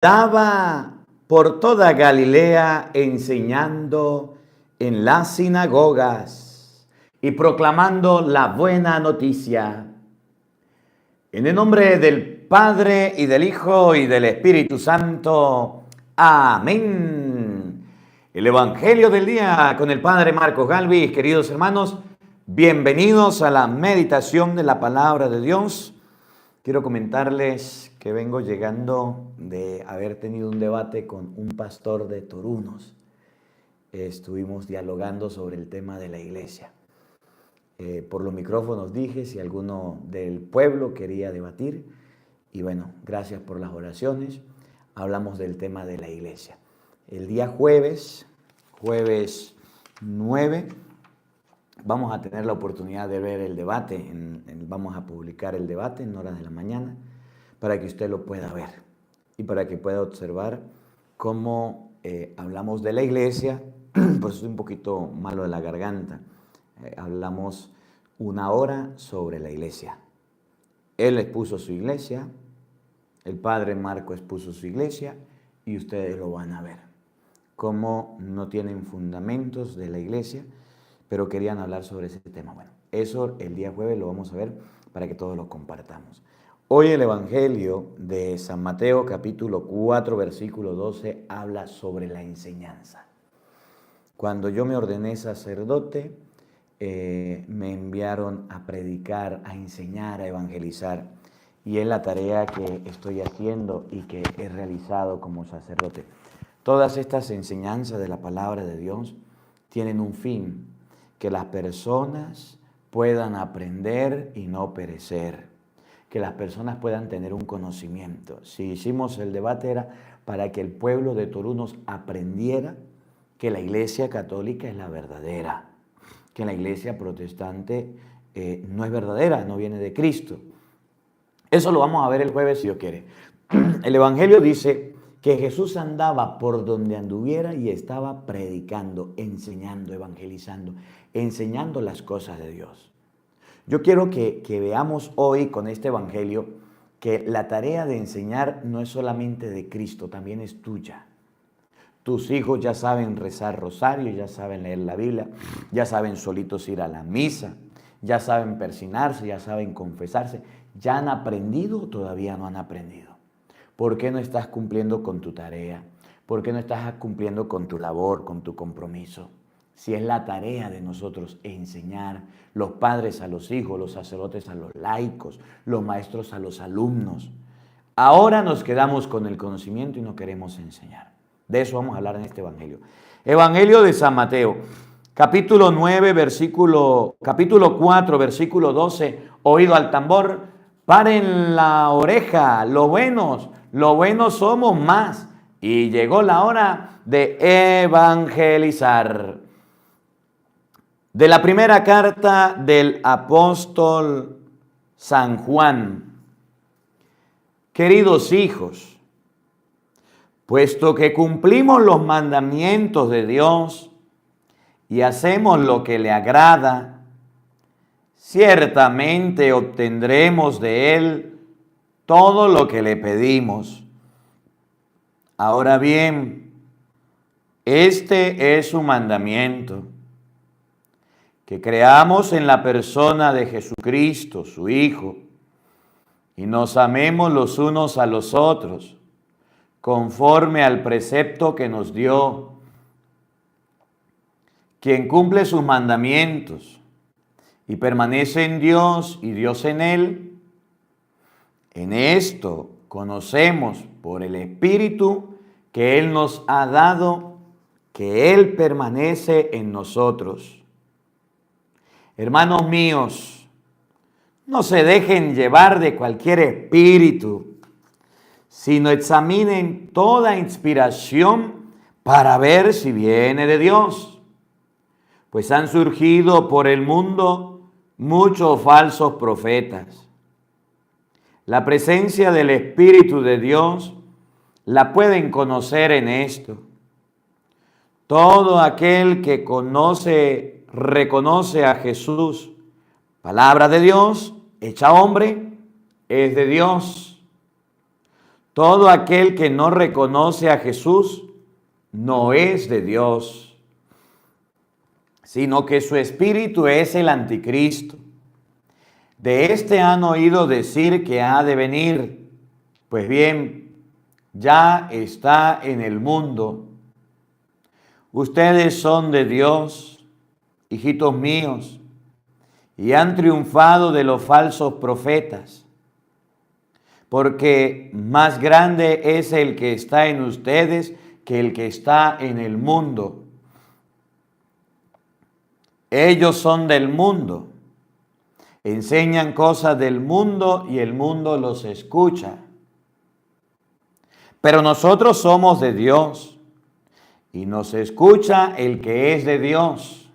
Daba por toda Galilea enseñando en las sinagogas y proclamando la buena noticia. En el nombre del Padre y del Hijo y del Espíritu Santo. Amén. El Evangelio del día con el Padre Marcos Galvis. Queridos hermanos, bienvenidos a la meditación de la palabra de Dios. Quiero comentarles que vengo llegando de haber tenido un debate con un pastor de Torunos. Estuvimos dialogando sobre el tema de la iglesia. Por los micrófonos dije si alguno del pueblo quería debatir. Y bueno, gracias por las oraciones. Hablamos del tema de la iglesia. El día jueves 9, vamos a tener la oportunidad de ver el debate. Vamos a publicar el debate en horas de la mañana para que usted lo pueda ver y para que pueda observar cómo hablamos de la iglesia. Por eso estoy un poquito malo de la garganta. Hablamos una hora sobre la iglesia. Él expuso su iglesia, el padre Marco expuso su iglesia y ustedes lo van a ver. Cómo no tienen fundamentos de la iglesia, pero querían hablar sobre ese tema. Bueno, eso el día jueves lo vamos a ver para que todos lo compartamos. Hoy el Evangelio de San Mateo, capítulo 4, versículo 12, habla sobre la enseñanza. Cuando yo me ordené sacerdote, me enviaron a predicar, a enseñar, a evangelizar. Y es la tarea que estoy haciendo y que he realizado como sacerdote. Todas estas enseñanzas de la palabra de Dios tienen un fin, que las personas puedan aprender y no perecer, que las personas puedan tener un conocimiento. Si hicimos el debate era para que el pueblo de Torunos aprendiera que la iglesia católica es la verdadera, que la iglesia protestante no es verdadera, no viene de Cristo. Eso lo vamos a ver el jueves si Dios quiere. El Evangelio dice que Jesús andaba por donde anduviera y estaba predicando, enseñando, evangelizando, enseñando las cosas de Dios. Yo quiero que veamos hoy con este Evangelio que la tarea de enseñar no es solamente de Cristo, también es tuya. Tus hijos ya saben rezar rosario, ya saben leer la Biblia, ya saben solitos ir a la misa, ya saben persinarse, ya saben confesarse. ¿Ya han aprendido o todavía no han aprendido? ¿Por qué no estás cumpliendo con tu tarea? ¿Por qué no estás cumpliendo con tu labor, con tu compromiso? Si es la tarea de nosotros enseñar, los padres a los hijos, los sacerdotes a los laicos, los maestros a los alumnos. Ahora nos quedamos con el conocimiento y no queremos enseñar. De eso vamos a hablar en este Evangelio. Evangelio de San Mateo, capítulo 4, versículo 12, oído al tambor, paren la oreja, lo buenos somos más. Y llegó la hora de evangelizar. De la primera carta del apóstol San Juan. Queridos hijos, puesto que cumplimos los mandamientos de Dios y hacemos lo que le agrada, ciertamente obtendremos de Él todo lo que le pedimos. Ahora bien, este es su mandamiento, que creamos en la persona de Jesucristo, su Hijo, y nos amemos los unos a los otros, conforme al precepto que nos dio. Quien cumple sus mandamientos y permanece en Dios y Dios en él, en esto conocemos por el Espíritu que Él nos ha dado, que Él permanece en nosotros. Hermanos míos, no se dejen llevar de cualquier espíritu, sino examinen toda inspiración para ver si viene de Dios. Pues han surgido por el mundo muchos falsos profetas. La presencia del Espíritu de Dios la pueden conocer en esto. Todo aquel que reconoce a Jesús, palabra de Dios, hecha hombre, es de Dios. Todo aquel que no reconoce a Jesús no es de Dios, sino que su espíritu es el anticristo. De este han oído decir que ha de venir. Pues bien, ya está en el mundo. Ustedes son de Dios, hijitos míos, y han triunfado de los falsos profetas, porque más grande es el que está en ustedes que el que está en el mundo. Ellos son del mundo, enseñan cosas del mundo y el mundo los escucha. Pero nosotros somos de Dios y nos escucha el que es de Dios.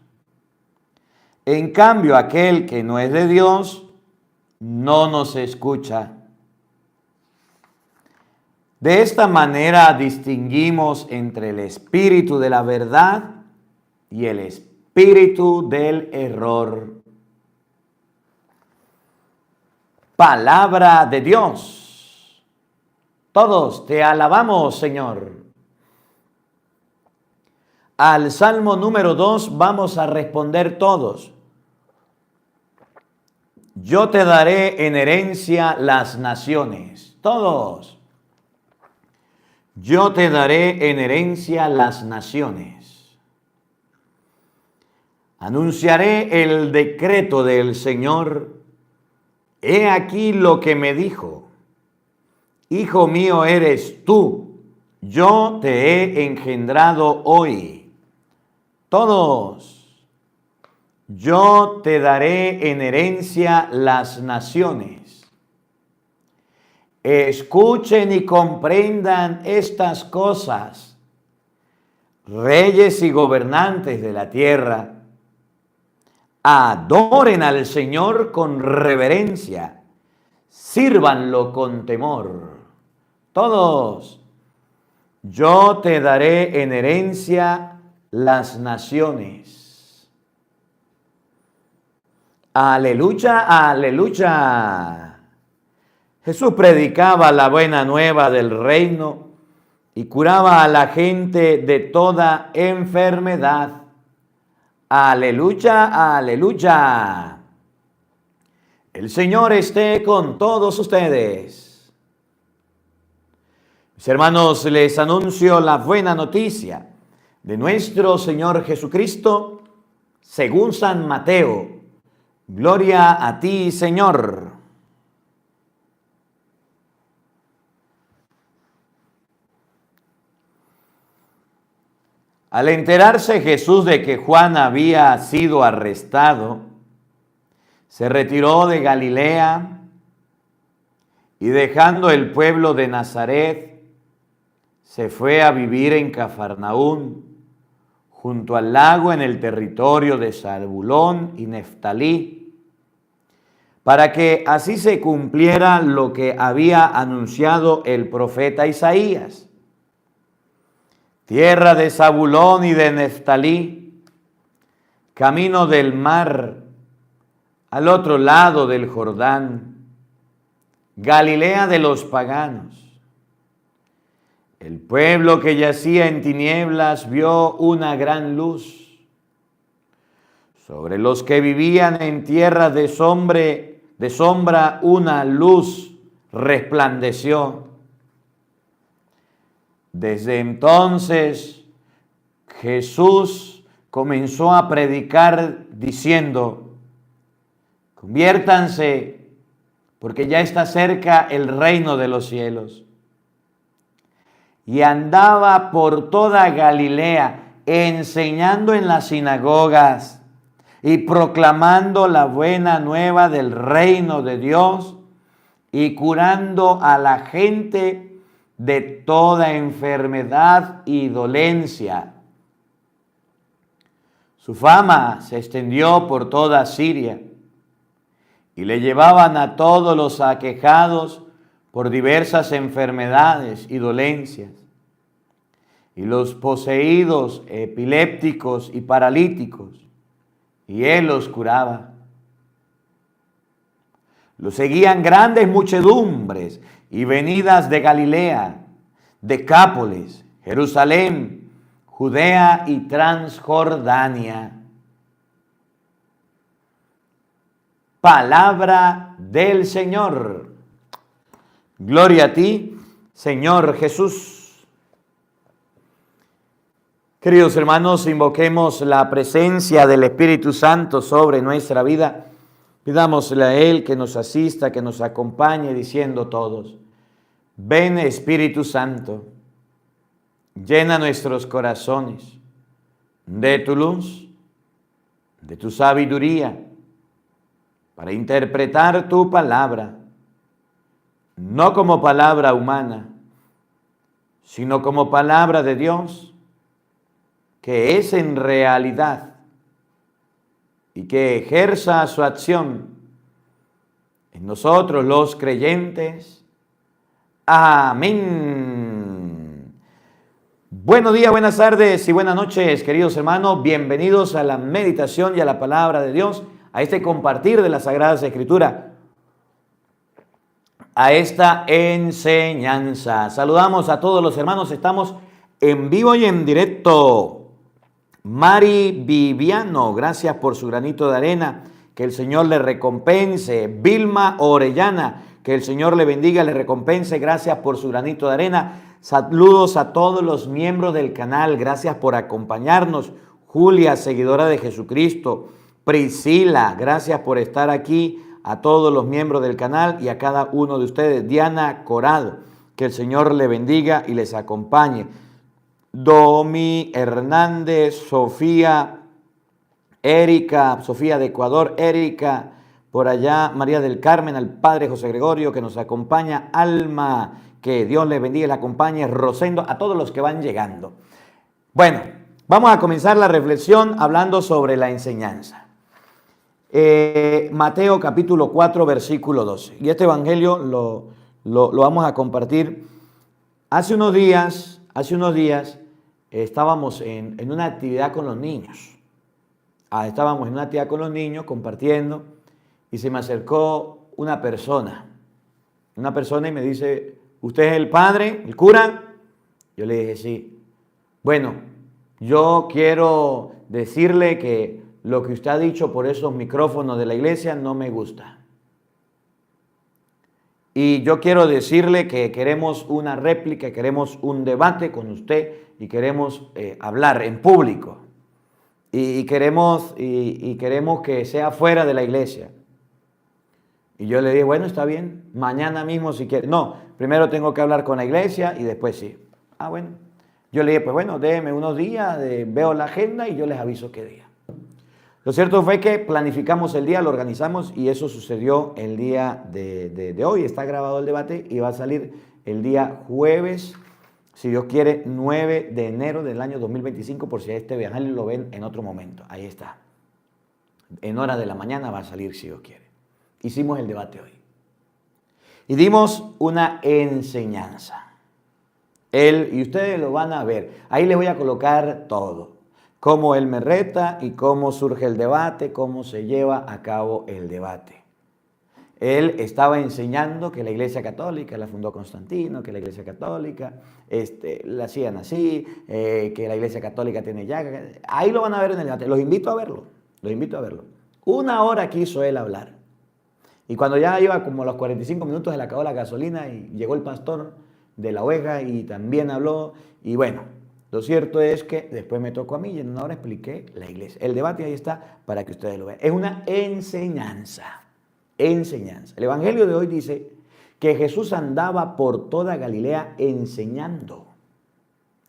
En cambio, aquel que no es de Dios no nos escucha. De esta manera distinguimos entre el espíritu de la verdad y el espíritu del error. Palabra de Dios. Todos te alabamos, Señor. Al Salmo número 2 vamos a responder todos. Yo te daré en herencia las naciones. Todos. Yo te daré en herencia las naciones. Anunciaré el decreto del Señor. He aquí lo que me dijo. Hijo mío eres tú. Yo te he engendrado hoy. Todos. Yo te daré en herencia las naciones. Escuchen y comprendan estas cosas, reyes y gobernantes de la tierra. Adoren al Señor con reverencia, sírvanlo con temor. Todos, yo te daré en herencia las naciones. Aleluya, aleluya. Jesús predicaba la buena nueva del reino y curaba a la gente de toda enfermedad. Aleluya, aleluya. El Señor esté con todos ustedes. Mis hermanos, les anuncio la buena noticia de nuestro Señor Jesucristo según San Mateo. Gloria a ti, Señor. Al enterarse Jesús de que Juan había sido arrestado, se retiró de Galilea y dejando el pueblo de Nazaret, se fue a vivir en Cafarnaún, junto al lago en el territorio de Zabulón y Neftalí, para que así se cumpliera lo que había anunciado el profeta Isaías. Tierra de Zabulón y de Neftalí, camino del mar, al otro lado del Jordán, Galilea de los paganos. El pueblo que yacía en tinieblas vio una gran luz. Sobre los que vivían en tierra de sombra, una luz resplandeció. Desde entonces Jesús comenzó a predicar diciendo: conviértanse, porque ya está cerca el reino de los cielos. Y andaba por toda Galilea, enseñando en las sinagogas y proclamando la buena nueva del reino de Dios y curando a la gente de toda enfermedad y dolencia. Su fama se extendió por toda Siria y le llevaban a todos los aquejados por diversas enfermedades y dolencias, y los poseídos, epilépticos y paralíticos, y él los curaba. Lo seguían grandes muchedumbres y venidas de Galilea, Decápolis, Jerusalén, Judea y Transjordania. Palabra del Señor. Gloria a ti, Señor Jesús. Queridos hermanos, invoquemos la presencia del Espíritu Santo sobre nuestra vida. Pidámosle a Él que nos asista, que nos acompañe, diciendo todos: ven Espíritu Santo, llena nuestros corazones de tu luz, de tu sabiduría, para interpretar tu palabra, no como palabra humana, sino como palabra de Dios, que es en realidad, y que ejerza su acción en nosotros los creyentes. Amén. Buenos días, buenas tardes y buenas noches, queridos hermanos. Bienvenidos a la meditación y a la palabra de Dios, a este compartir de las Sagradas Escrituras, a esta enseñanza. Saludamos a todos los hermanos. Estamos en vivo y en directo. Mari Viviano, gracias por su granito de arena. Que el Señor le recompense. Vilma Orellana, que el Señor le bendiga, le recompense. Gracias por su granito de arena. Saludos a todos los miembros del canal. Gracias por acompañarnos. Julia, seguidora de Jesucristo. Priscila, gracias por estar aquí. A todos los miembros del canal y a cada uno de ustedes. Diana Corado, que el Señor le bendiga y les acompañe. Domi Hernández, Sofía, Erika, Sofía de Ecuador, Erika, por allá María del Carmen, al Padre José Gregorio que nos acompaña, Alma, que Dios le bendiga y la acompañe, Rosendo, a todos los que van llegando. Bueno, vamos a comenzar la reflexión hablando sobre la enseñanza. Mateo capítulo 4, versículo 12. Y este evangelio lo vamos a compartir. Hace unos días estábamos en una actividad con los niños. Estábamos en una actividad con los niños compartiendo y se me acercó una persona y me dice: ¿usted es el padre, el cura? Yo le dije: sí. Bueno, yo quiero decirle que lo que usted ha dicho por esos micrófonos de la iglesia no me gusta. Y yo quiero decirle que queremos una réplica, queremos un debate con usted y queremos hablar en público. Y queremos que sea fuera de la iglesia. Y yo le dije: bueno, está bien, mañana mismo si quiere. No, primero tengo que hablar con la iglesia y después sí. Bueno. Yo le dije: pues bueno, déjeme unos días, veo la agenda y yo les aviso qué día. Lo cierto fue que planificamos el día, lo organizamos y eso sucedió el día de hoy. Está grabado el debate y va a salir el día jueves, si Dios quiere, 9 de enero del año 2025, por si este evangelio lo ven en otro momento. Ahí está. En hora de la mañana va a salir, si Dios quiere. Hicimos el debate hoy. Y dimos una enseñanza. Y ustedes lo van a ver. Ahí les voy a colocar todo. Cómo él me reta y cómo surge el debate, cómo se lleva a cabo el debate. Él estaba enseñando que la Iglesia Católica la fundó Constantino, que la Iglesia Católica la hacían así, que la Iglesia Católica tiene llaga. Ahí lo van a ver en el debate. Los invito a verlo. 1 hora quiso él hablar. Y cuando ya iba como a los 45 minutos, se le acabó la gasolina y llegó el pastor de la oveja y también habló. Y bueno, lo cierto es que después me tocó a mí y en 1 hora expliqué la iglesia. El debate ahí está para que ustedes lo vean. Es una enseñanza. Enseñanza. El evangelio de hoy dice que Jesús andaba por toda Galilea enseñando.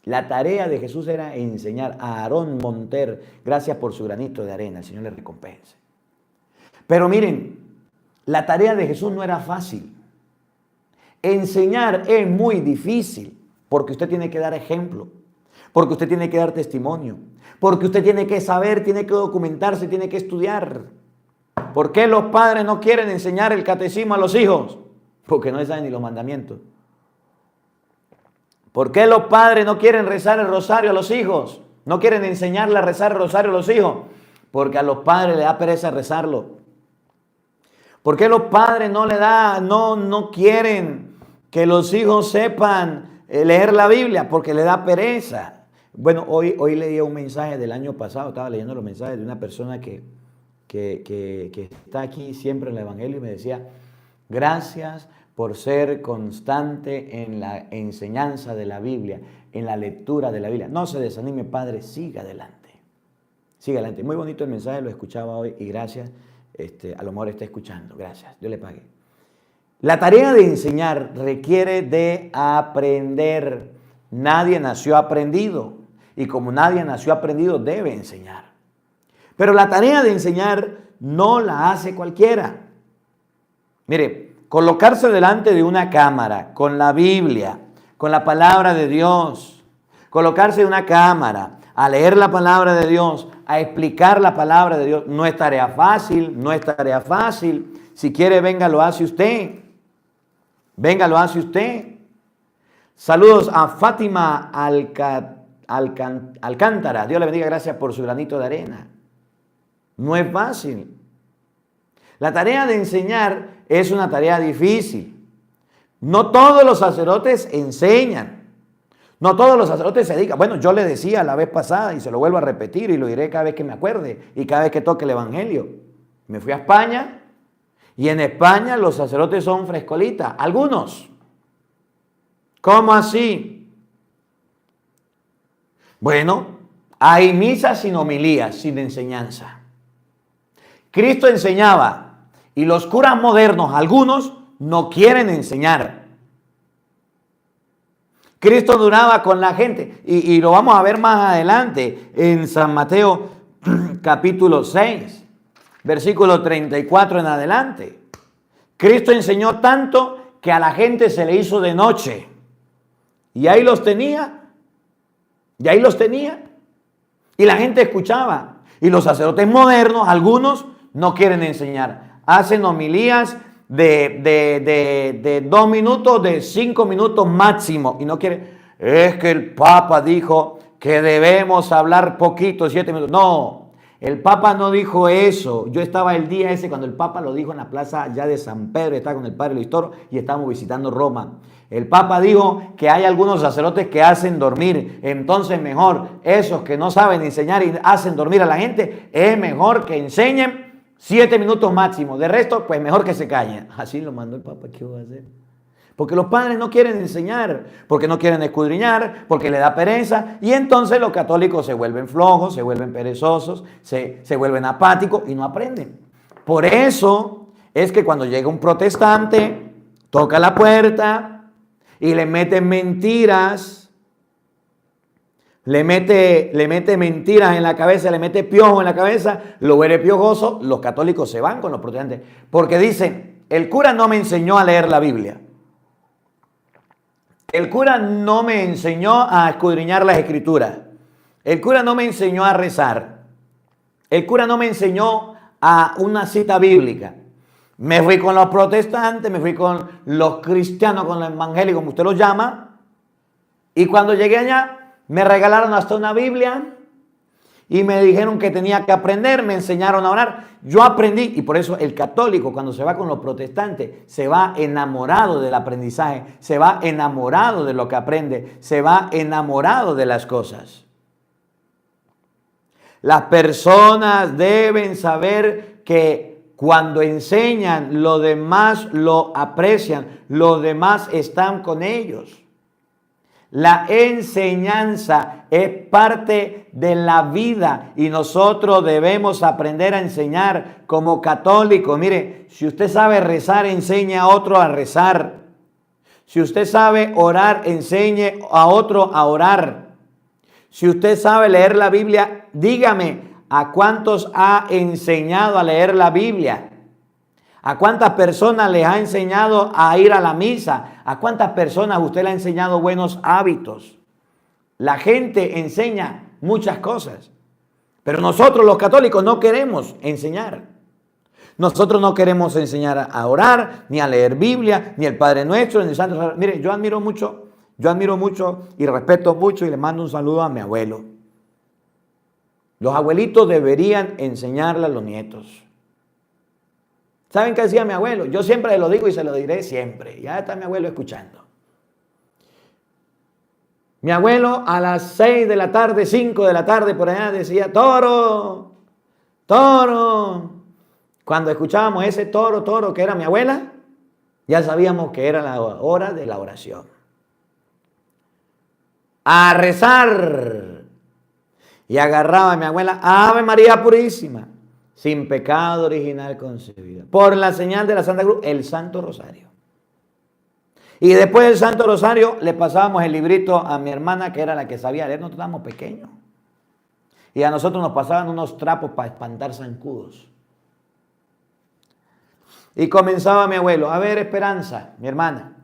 La tarea de Jesús era enseñar. A Aarón Monter, gracias por su granito de arena, el Señor le recompense. Pero miren, la tarea de Jesús no era fácil. Enseñar es muy difícil porque usted tiene que dar ejemplo. Porque usted tiene que dar testimonio, porque usted tiene que saber, tiene que documentarse, tiene que estudiar. ¿Por qué los padres no quieren enseñar el catecismo a los hijos? Porque no saben ni los mandamientos. ¿Por qué los padres no quieren rezar el rosario a los hijos? No quieren enseñarle a rezar el rosario a los hijos, porque a los padres les da pereza rezarlo. ¿Por qué los padres no quieren que los hijos sepan leer la Biblia porque le da pereza. Bueno, hoy leí un mensaje del año pasado, estaba leyendo los mensajes de una persona que está aquí siempre en el Evangelio y me decía, gracias por ser constante en la enseñanza de la Biblia, en la lectura de la Biblia. No se desanime, padre, siga adelante. Siga adelante. Muy bonito el mensaje, lo escuchaba hoy y gracias. A lo mejor está escuchando. Gracias, yo le pagué. La tarea de enseñar requiere de aprender. Nadie nació aprendido y como nadie nació aprendido debe enseñar. Pero la tarea de enseñar no la hace cualquiera. Mire, colocarse delante de una cámara con la Biblia, con la palabra de Dios, colocarse en una cámara a leer la palabra de Dios, a explicar la palabra de Dios, no es tarea fácil, no es tarea fácil. Si quiere, venga, lo hace usted. Venga, lo hace usted. Saludos a Fátima Alcántara. Dios le bendiga, gracias por su granito de arena. No es fácil. La tarea de enseñar es una tarea difícil. No todos los sacerdotes enseñan. No todos los sacerdotes se dedican. Bueno, yo le decía la vez pasada y se lo vuelvo a repetir y lo diré cada vez que me acuerde y cada vez que toque el Evangelio. Me fui a España y en España los sacerdotes son frescolitas. Algunos. ¿Cómo así? Bueno, hay misas sin homilías, sin enseñanza. Cristo enseñaba y los curas modernos, algunos, no quieren enseñar. Cristo duraba con la gente y lo vamos a ver más adelante en San Mateo capítulo 6, versículo 34 en adelante. Cristo enseñó tanto que a la gente se le hizo de noche y ahí los tenía, y la gente escuchaba. Y los sacerdotes modernos, algunos, no quieren enseñar. Hacen homilías de 2 minutos, de 5 minutos máximo. Y no quieren. Es que el Papa dijo que debemos hablar poquito, 7 minutos. No, el Papa no dijo eso. Yo estaba el día ese cuando el Papa lo dijo en la plaza ya de San Pedro. Estaba con el padre Luis Toro y estábamos visitando Roma. El Papa dijo que hay algunos sacerdotes que hacen dormir. Entonces mejor esos que no saben enseñar y hacen dormir a la gente, es mejor que enseñen 7 minutos máximo. De resto, pues mejor que se callen. Así lo mandó el Papa. ¿Qué va a hacer? Porque los padres no quieren enseñar, porque no quieren escudriñar, porque le da pereza. Y entonces los católicos se vuelven flojos, se vuelven perezosos, se vuelven apáticos y no aprenden. Por eso es que cuando llega un protestante, toca la puerta y le mete mentiras, le mete mentiras en la cabeza, le mete piojo en la cabeza, lo vuelve piojoso, los católicos se van con los protestantes. Porque dicen, el cura no me enseñó a leer la Biblia. El cura no me enseñó a escudriñar las escrituras. El cura no me enseñó a rezar. El cura no me enseñó a una cita bíblica. Me fui con los protestantes, me fui con los cristianos, con los evangélicos, como usted los llama. Y cuando llegué allá, me regalaron hasta una Biblia y me dijeron que tenía que aprender, me enseñaron a orar. Yo aprendí y por eso el católico cuando se va con los protestantes se va enamorado del aprendizaje, se va enamorado de lo que aprende, se va enamorado de las cosas. Las personas deben saber que cuando enseñan, los demás lo aprecian, los demás están con ellos. La enseñanza es parte de la vida y nosotros debemos aprender a enseñar como católicos. Mire, si usted sabe rezar, enseñe a otro a rezar. Si usted sabe orar, enseñe a otro a orar. Si usted sabe leer la Biblia, dígame, ¿a cuántos ha enseñado a leer la Biblia? ¿A cuántas personas les ha enseñado a ir a la misa? ¿A cuántas personas usted le ha enseñado buenos hábitos? La gente enseña muchas cosas, pero nosotros los católicos no queremos enseñar. Nosotros no queremos enseñar a orar, ni a leer Biblia, ni el Padre Nuestro, ni el Santo Rosario. Mire, yo admiro mucho y respeto mucho y le mando un saludo a mi abuelo. Los abuelitos deberían enseñarle a los nietos. ¿Saben qué decía mi abuelo? Yo siempre lo digo y se lo diré siempre. Ya está mi abuelo escuchando. Mi abuelo a las 6 de la tarde, 5 de la tarde, por allá decía, toro, toro. Cuando escuchábamos ese toro, toro, que era mi abuela, ya sabíamos que era la hora de la oración. A rezar. Y agarraba a mi abuela, Ave María Purísima, sin pecado original concebida. Por la señal de la Santa Cruz, el Santo Rosario. Y después del Santo Rosario le pasábamos el librito a mi hermana, que era la que sabía leer. Nosotros estábamos pequeños. Y a nosotros nos pasaban unos trapos para espantar zancudos. Y comenzaba mi abuelo, a ver, Esperanza, mi hermana,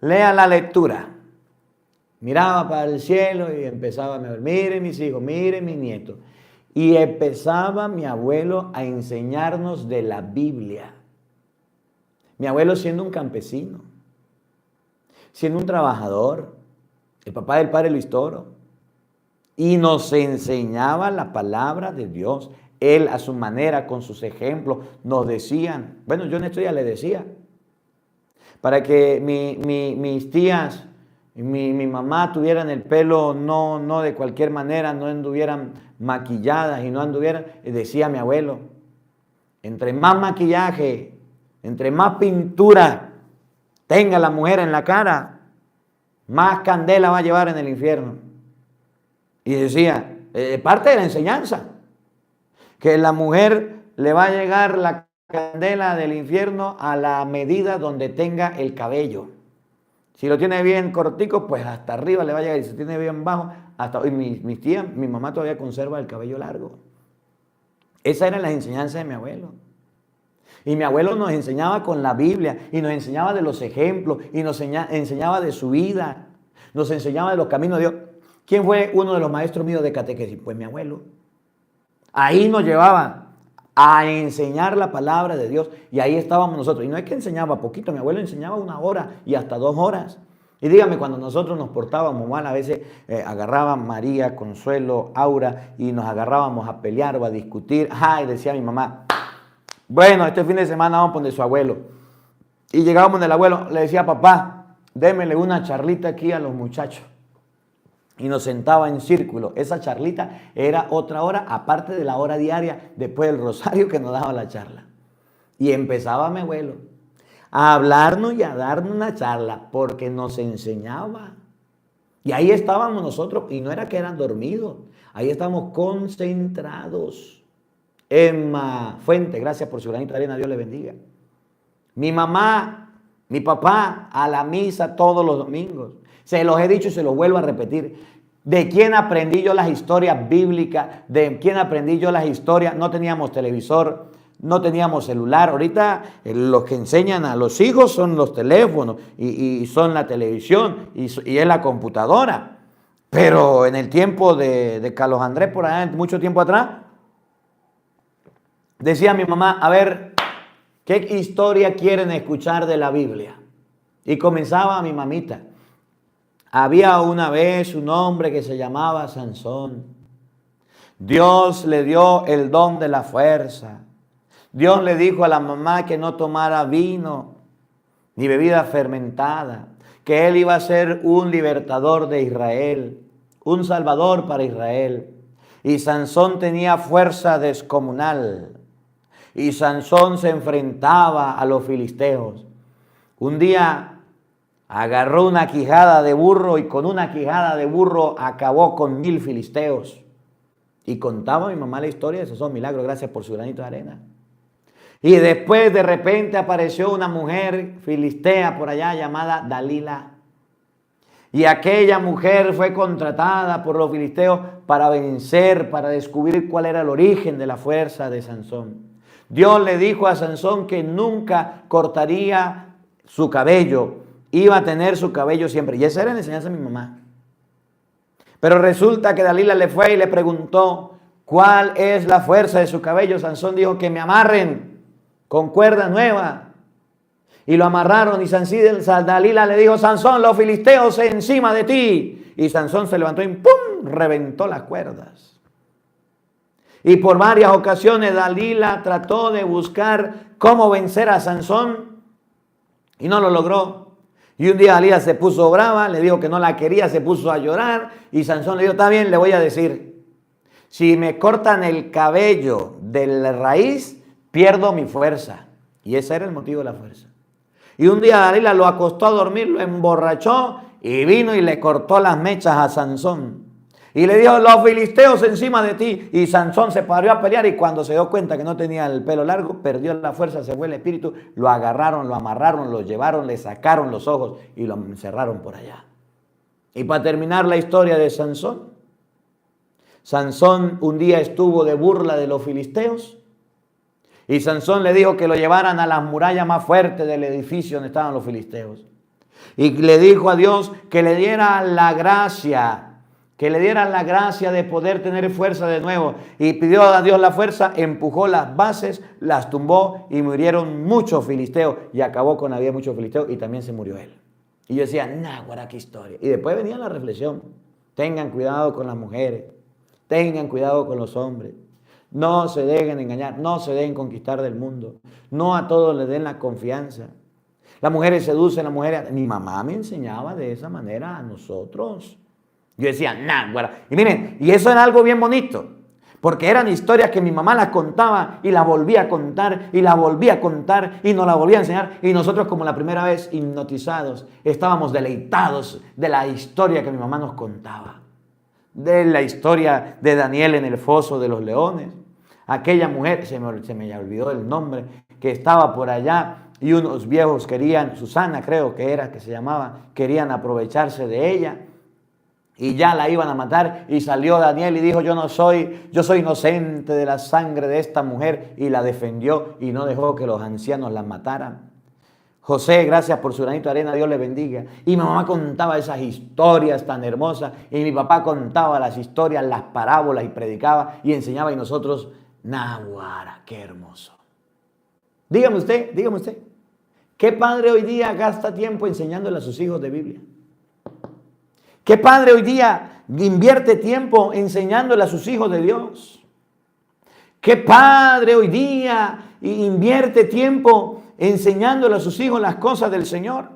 lea la lectura. Miraba para el cielo y empezaba a ver, miren mis hijos, miren mis nietos. Y empezaba mi abuelo a enseñarnos de la Biblia. Mi abuelo siendo un campesino, siendo un trabajador, el papá del padre Luis Toro. Y nos enseñaba la palabra de Dios. Él a su manera, con sus ejemplos, nos decían, bueno, yo en esto ya le decía, para que mis tías, mi mamá tuvieran el pelo no de cualquier manera, no anduvieran maquilladas y no anduvieran, decía mi abuelo, entre más maquillaje, entre más pintura tenga la mujer en la cara, más candela va a llevar en el infierno. Y decía, parte de la enseñanza, que la mujer le va a llegar la candela del infierno a la medida donde tenga el cabello. Si lo tiene bien cortico, pues hasta arriba le va a llegar. Y si tiene bien bajo, hasta hoy. Mis tías, mi mamá todavía conserva el cabello largo. Esa era la enseñanza de mi abuelo. Y mi abuelo nos enseñaba con la Biblia, y nos enseñaba de los ejemplos, y nos enseñaba de su vida, nos enseñaba de los caminos de Dios. ¿Quién fue uno de los maestros míos de catequesis? Pues mi abuelo. Ahí nos llevaba a enseñar la palabra de Dios y ahí estábamos nosotros. Y no es que enseñaba poquito, mi abuelo enseñaba 1 hora y hasta 2 horas. Y dígame, cuando nosotros nos portábamos mal, a veces agarraba María, Consuelo, Aura y nos agarrábamos a pelear o a discutir. Y decía mi mamá, bueno, este fin de semana vamos a poner su abuelo. Y llegábamos del abuelo, le decía, papá, démele una charlita aquí a los muchachos. Y nos sentaba en círculo. Esa charlita era otra hora, aparte de la hora diaria, después del rosario que nos daba la charla. Y empezaba mi abuelo a hablarnos y a darnos una charla, porque nos enseñaba. Y ahí estábamos nosotros, y no era que eran dormidos, ahí estábamos concentrados. Emma Fuente, gracias por su granito de arena, Dios le bendiga. Mi mamá, mi papá, a la misa todos los domingos. Se los he dicho y se los vuelvo a repetir. ¿De quién aprendí yo las historias bíblicas? ¿De quién aprendí yo las historias? No teníamos televisor, no teníamos celular. Ahorita los que enseñan a los hijos son los teléfonos y son la televisión y es la computadora. Pero en el tiempo de Carlos Andrés, por allá, mucho tiempo atrás, decía mi mamá, a ver, ¿qué historia quieren escuchar de la Biblia? Y comenzaba mi mamita. Había una vez un hombre que se llamaba Sansón. Dios le dio el don de la fuerza. Dios le dijo a la mamá que no tomara vino ni bebida fermentada, que él iba a ser un libertador de Israel, un salvador para Israel. Y Sansón tenía fuerza descomunal. Y Sansón se enfrentaba a los filisteos. Un día agarró una quijada de burro y con una quijada de burro acabó con 1000 filisteos. Y contaba mi mamá la historia de Sansón. Milagro, gracias por su granito de arena. Y después de repente apareció una mujer filistea por allá llamada Dalila. Y aquella mujer fue contratada por los filisteos para vencer, para descubrir cuál era el origen de la fuerza de Sansón. Dios le dijo a Sansón que nunca cortaría su cabello. Iba a tener su cabello siempre. Y esa era la enseñanza de mi mamá. Pero resulta que Dalila le fue y le preguntó cuál es la fuerza de su cabello. Sansón dijo que me amarren con cuerda nueva. Y lo amarraron y Dalila le dijo, Sansón, los filisteos encima de ti. Y Sansón se levantó y ¡pum! Reventó las cuerdas. Y por varias ocasiones Dalila trató de buscar cómo vencer a Sansón y no lo logró. Y un día Dalila se puso brava, le dijo que no la quería, se puso a llorar y Sansón le dijo, está bien, le voy a decir, si me cortan el cabello de la raíz, pierdo mi fuerza. Y ese era el motivo de la fuerza. Y un día Dalila lo acostó a dormir, lo emborrachó y vino y le cortó las mechas a Sansón. Y le dijo, los filisteos encima de ti. Y Sansón se paró a pelear y cuando se dio cuenta que no tenía el pelo largo, perdió la fuerza, se fue el espíritu, lo agarraron, lo amarraron, lo llevaron, le sacaron los ojos y lo encerraron por allá. Y para terminar la historia de Sansón, Sansón un día estuvo de burla de los filisteos y Sansón le dijo que lo llevaran a las murallas más fuertes del edificio donde estaban los filisteos. Y le dijo a Dios que le diera la gracia, de poder tener fuerza de nuevo. Y pidió a Dios la fuerza, empujó las bases, las tumbó y murieron muchos filisteos. Y acabó con la vida de muchos filisteos y también se murió él. Y yo decía, náguara, qué historia. Y después venía la reflexión, tengan cuidado con las mujeres, tengan cuidado con los hombres. No se dejen engañar, no se dejen conquistar del mundo. No a todos les den la confianza. Las mujeres seducen, las mujeres... Mi mamá me enseñaba de esa manera a nosotros. Yo decía, náguara. Y miren, y eso era algo bien bonito. Porque eran historias que mi mamá las contaba y las volvía a contar y las volvía a contar y nos las volvía a enseñar. Y nosotros como la primera vez hipnotizados, estábamos deleitados de la historia que mi mamá nos contaba. De la historia de Daniel en el foso de los leones. Aquella mujer, se me olvidó el nombre, que estaba por allá y unos viejos querían, Susana creo que era, que se llamaba, querían aprovecharse de ella. Y ya la iban a matar y salió Daniel y dijo, yo soy inocente de la sangre de esta mujer y la defendió y no dejó que los ancianos la mataran. José, gracias por su granito de arena, Dios le bendiga. Y mi mamá contaba esas historias tan hermosas y mi papá contaba las historias, las parábolas y predicaba y enseñaba y nosotros, naguara, qué hermoso. Dígame usted, ¿qué padre hoy día gasta tiempo enseñándole a sus hijos de Biblia? ¿Qué padre hoy día invierte tiempo enseñándole a sus hijos de Dios? ¿Qué padre hoy día invierte tiempo enseñándole a sus hijos las cosas del Señor?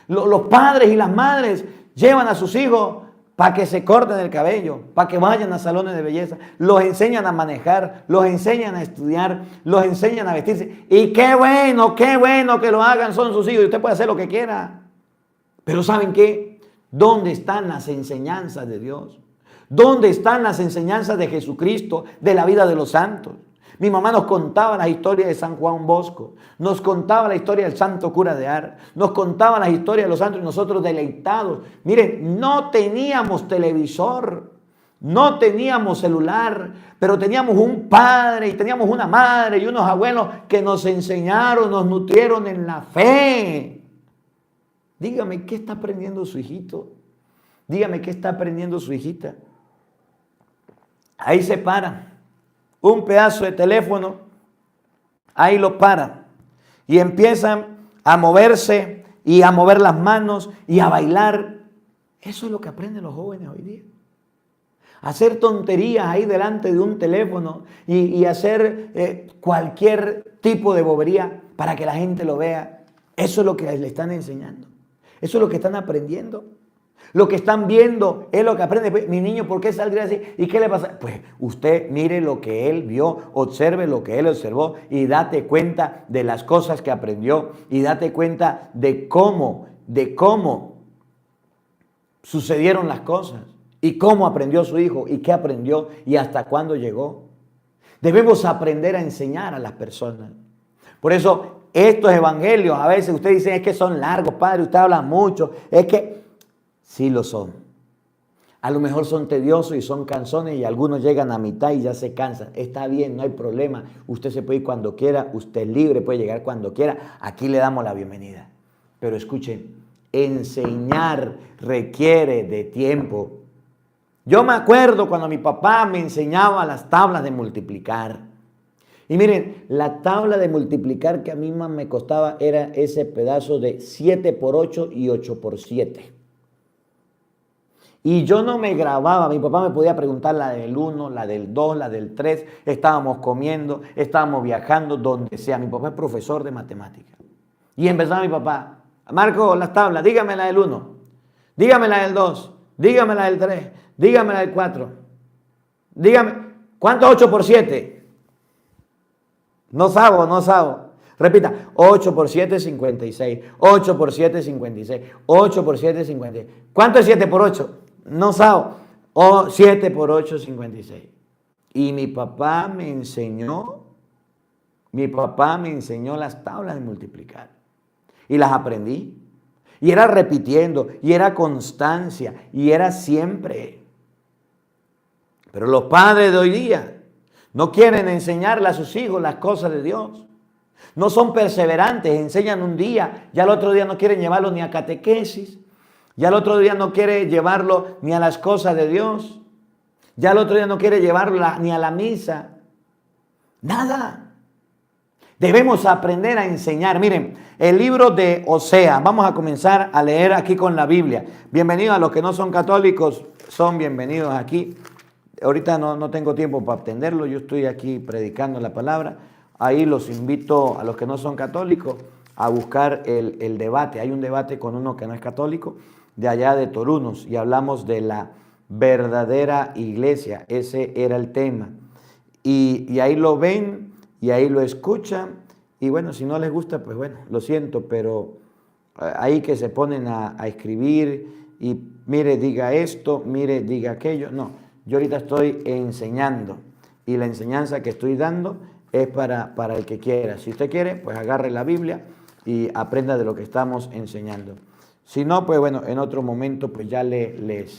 Los padres y las madres llevan a sus hijos para que se corten el cabello, para que vayan a salones de belleza, los enseñan a manejar, los enseñan a estudiar, los enseñan a vestirse. Y qué bueno que lo hagan, son sus hijos y usted puede hacer lo que quiera. Pero ¿saben qué? ¿Dónde están las enseñanzas de Dios? ¿Dónde están las enseñanzas de Jesucristo, de la vida de los santos? Mi mamá nos contaba la historia de San Juan Bosco, nos contaba la historia del santo cura de Ars, nos contaba las historias de los santos y nosotros deleitados. Miren, no teníamos televisor, no teníamos celular, pero teníamos un padre y teníamos una madre y unos abuelos que nos enseñaron, nos nutrieron en la fe. Dígame, ¿qué está aprendiendo su hijito? Dígame, ¿qué está aprendiendo su hijita? Ahí se para. Un pedazo de teléfono, ahí lo para. Y empiezan a moverse y a mover las manos y a bailar. Eso es lo que aprenden los jóvenes hoy día. Hacer tonterías ahí delante de un teléfono y hacer cualquier tipo de bobería para que la gente lo vea. Eso es lo que le están enseñando. Eso es lo que están aprendiendo. Lo que están viendo es lo que aprende. Mi niño, ¿por qué saldría así? ¿Y qué le pasa? Pues usted mire lo que él vio, observe lo que él observó y date cuenta de las cosas que aprendió y date cuenta de cómo sucedieron las cosas y cómo aprendió su hijo y qué aprendió y hasta cuándo llegó. Debemos aprender a enseñar a las personas. Por eso estos evangelios, a veces usted dice, es que son largos, padre, usted habla mucho, es que sí lo son. A lo mejor son tediosos y son cansones y algunos llegan a mitad y ya se cansan. Está bien, no hay problema. Usted se puede ir cuando quiera, usted es libre, puede llegar cuando quiera. Aquí le damos la bienvenida. Pero escuchen, enseñar requiere de tiempo. Yo me acuerdo cuando mi papá me enseñaba las tablas de multiplicar. Y miren, la tabla de multiplicar que a mí más me costaba era ese pedazo de 7 por 8 y 8 por 7. Y yo no me grababa, mi papá me podía preguntar la del 1, la del 2, la del 3, estábamos comiendo, estábamos viajando, donde sea. Mi papá es profesor de matemáticas. Y empezaba mi papá, Marco las tablas, dígame la del 1, dígame la del 2, dígame la del 3, dígame la del 4. Dígame, ¿cuánto 8 por 7? No sabo. Repita, 8 por 7 es 56, 8 por 7 es 56, 8 por 7 es 56. ¿Cuánto es 7 por 8? No sabo. 7 por 8 es 56. Y mi papá me enseñó las tablas de multiplicar. Y las aprendí. Y era repitiendo, y era constancia, y era siempre. Pero los padres de hoy día no quieren enseñarle a sus hijos las cosas de Dios. No son perseverantes, enseñan un día, ya el otro día no quieren llevarlo ni a catequesis, ya el otro día no quiere llevarlo ni a las cosas de Dios, ya el otro día no quiere llevarlo ni a la misa. Nada. Debemos aprender a enseñar. Miren, el libro de Oseas, vamos a comenzar a leer aquí con la Biblia. Bienvenidos a los que no son católicos, son bienvenidos aquí. Ahorita no tengo tiempo para atenderlo, yo estoy aquí predicando la palabra. Ahí los invito a los que no son católicos a buscar el debate. Hay un debate con uno que no es católico, de allá de Torunos, y hablamos de la verdadera iglesia. Ese era el tema. Y ahí lo ven y ahí lo escuchan. Y bueno, si no les gusta, pues bueno, lo siento, pero ahí que se ponen a escribir y mire, diga esto, mire, diga aquello. No, yo ahorita estoy enseñando y la enseñanza que estoy dando es para el que quiera. Si usted quiere, pues agarre la Biblia y aprenda de lo que estamos enseñando. Si no, pues bueno, en otro momento pues ya les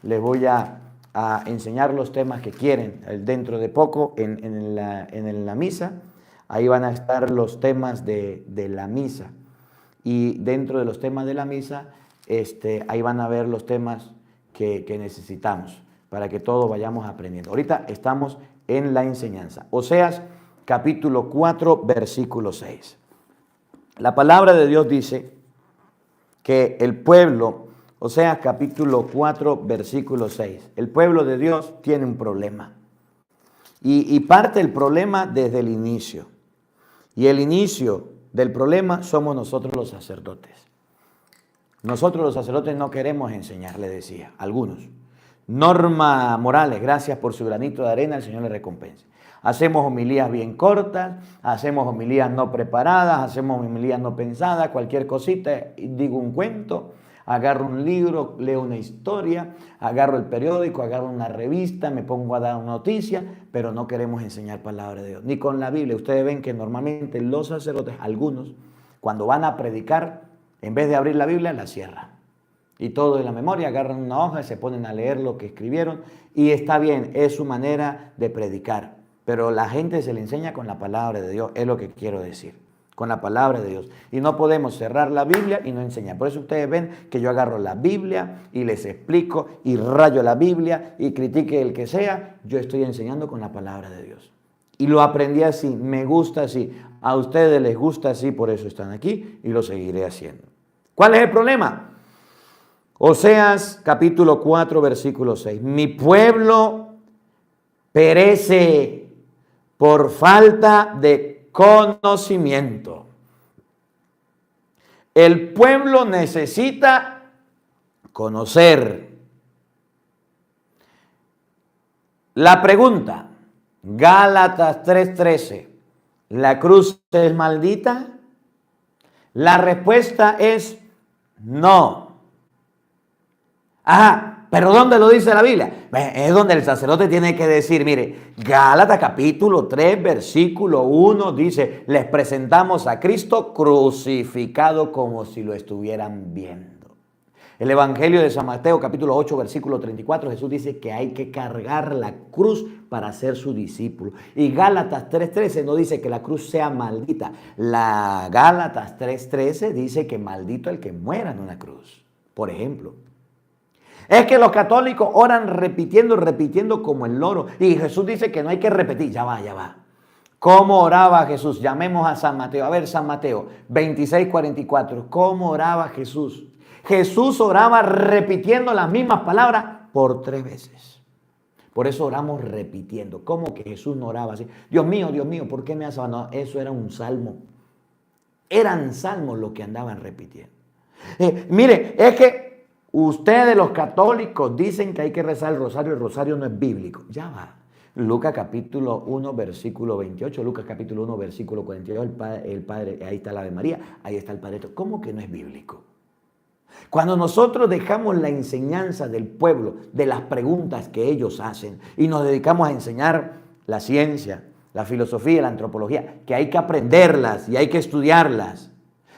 voy a enseñar los temas que quieren. Dentro de poco en la misa, ahí van a estar los temas de la misa. Y dentro de los temas de la misa, ahí van a ver los temas que necesitamos para que todos vayamos aprendiendo. Ahorita estamos en la enseñanza. Oseas capítulo 4, versículo 6. La palabra de Dios dice que el pueblo, Oseas capítulo 4, versículo 6, el pueblo de Dios tiene un problema. Y parte el problema desde el inicio. Y el inicio del problema somos nosotros los sacerdotes. Nosotros los sacerdotes no queremos enseñar, le decía, algunos. Norma Morales, gracias por su granito de arena, el Señor le recompense. Hacemos homilías bien cortas, hacemos homilías no preparadas, hacemos homilías no pensadas, cualquier cosita, digo un cuento, agarro un libro, leo una historia, agarro el periódico, agarro una revista, me pongo a dar una noticia, pero no queremos enseñar palabra de Dios, ni con la Biblia. Ustedes ven que normalmente los sacerdotes, algunos, cuando van a predicar, en vez de abrir la Biblia, la cierran. Y todo de la memoria, agarran una hoja y se ponen a leer lo que escribieron, y está bien, es su manera de predicar. Pero la gente se le enseña con la palabra de Dios, es lo que quiero decir, con la palabra de Dios. Y no podemos cerrar la Biblia y no enseñar. Por eso ustedes ven que yo agarro la Biblia y les explico y rayo la Biblia y critique el que sea. Yo estoy enseñando con la palabra de Dios. Y lo aprendí así, me gusta así. A ustedes les gusta así, por eso están aquí y lo seguiré haciendo. ¿Cuál es el problema? Oseas capítulo 4, versículo 6. Mi pueblo perece por falta de conocimiento. El pueblo necesita conocer. La pregunta, Gálatas 3:13, ¿la cruz es maldita? La respuesta es no. Ajá, pero ¿dónde lo dice la Biblia? Es donde el sacerdote tiene que decir, mire, Gálatas capítulo 3, versículo 1 dice, les presentamos a Cristo crucificado como si lo estuvieran viendo. El Evangelio de San Mateo capítulo 8, versículo 34, Jesús dice que hay que cargar la cruz para ser su discípulo. Y Gálatas 3:13 no dice que la cruz sea maldita. La Gálatas 3:13 dice que maldito el que muera en una cruz, por ejemplo. Es que los católicos oran repitiendo como el loro. Y Jesús dice que no hay que repetir. Ya va. ¿Cómo oraba Jesús? Llamemos a San Mateo. A ver, San Mateo 26:44. ¿Cómo oraba Jesús? Jesús oraba repitiendo las mismas palabras por 3 veces. Por eso oramos repitiendo. ¿Cómo que Jesús no oraba así? Dios mío, ¿por qué me has abandonado? Eso era un salmo. Eran salmos los que andaban repitiendo. Mire, es que ustedes los católicos dicen que hay que rezar el rosario no es bíblico. Ya va. Lucas capítulo 1, versículo 28, Lucas capítulo 1, versículo 42, el padre, ahí está la Ave María, ahí está el Padre. ¿Cómo que no es bíblico? Cuando nosotros dejamos la enseñanza del pueblo, de las preguntas que ellos hacen, y nos dedicamos a enseñar la ciencia, la filosofía, la antropología, que hay que aprenderlas y hay que estudiarlas,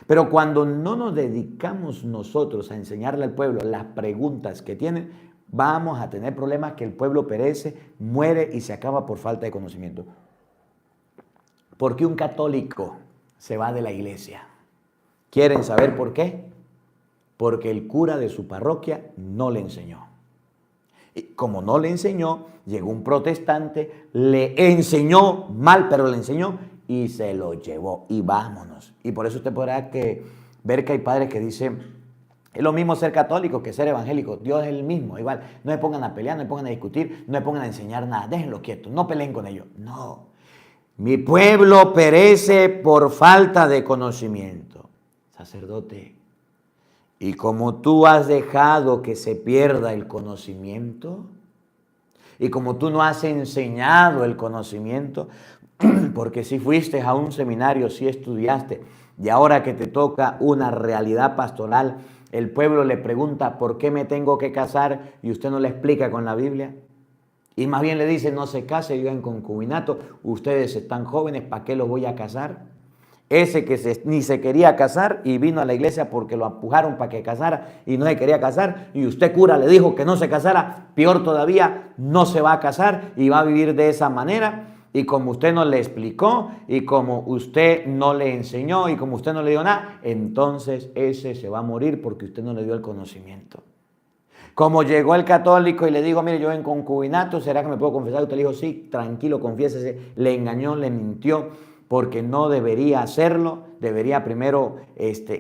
pero cuando no nos dedicamos nosotros a enseñarle al pueblo las preguntas que tienen, vamos a tener problemas que el pueblo perece, muere y se acaba por falta de conocimiento. ¿Por qué un católico se va de la iglesia? ¿Quieren saber por qué? Porque el cura de su parroquia no le enseñó. Y como no le enseñó, llegó un protestante, le enseñó mal, pero le enseñó y se lo llevó. Y vámonos. Y por eso usted podrá ver que hay padres que dicen, es lo mismo ser católico que ser evangélico. Dios es el mismo, igual. No se pongan a pelear, no se pongan a discutir, no se pongan a enseñar nada. Déjenlo quieto, no peleen con ellos. No. Mi pueblo perece por falta de conocimiento. Sacerdote, y como tú has dejado que se pierda el conocimiento, y como tú no has enseñado el conocimiento, porque si fuiste a un seminario, si estudiaste, y ahora que te toca una realidad pastoral, el pueblo le pregunta, ¿por qué me tengo que casar? Y usted no le explica con la Biblia. Y más bien le dice, no se case, vivan en concubinato, ustedes están jóvenes, ¿para qué los voy a casar? Ese que ni se quería casar y vino a la iglesia porque lo empujaron para que casara y no se quería casar, y usted cura le dijo que no se casara, peor todavía, no se va a casar y va a vivir de esa manera, y como usted no le explicó y como usted no le enseñó y como usted no le dio nada, entonces ese se va a morir porque usted no le dio el conocimiento. Como llegó el católico y le dijo, mire, yo en concubinato, ¿será que me puedo confesar? Usted le dijo, sí, tranquilo, confiésese, le engañó, le mintió, porque no debería hacerlo, debería primero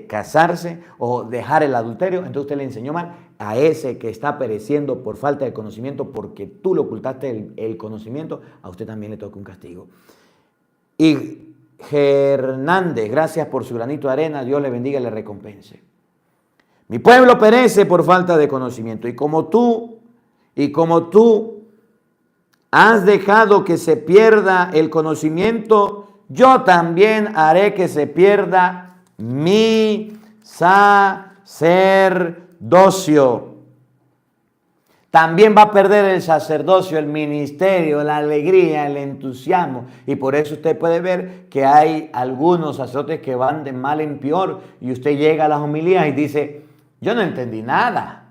casarse o dejar el adulterio. Entonces usted le enseñó mal a ese que está pereciendo por falta de conocimiento, porque tú le ocultaste el conocimiento, a usted también le toca un castigo. Y Hernández, gracias por su granito de arena, Dios le bendiga y le recompense. Mi pueblo perece por falta de conocimiento, y como tú has dejado que se pierda el conocimiento, yo también haré que se pierda mi sacerdocio. También va a perder el sacerdocio, el ministerio, la alegría, el entusiasmo. Y por eso usted puede ver que hay algunos sacerdotes que van de mal en peor. Y usted llega a las homilías y dice, yo no entendí nada,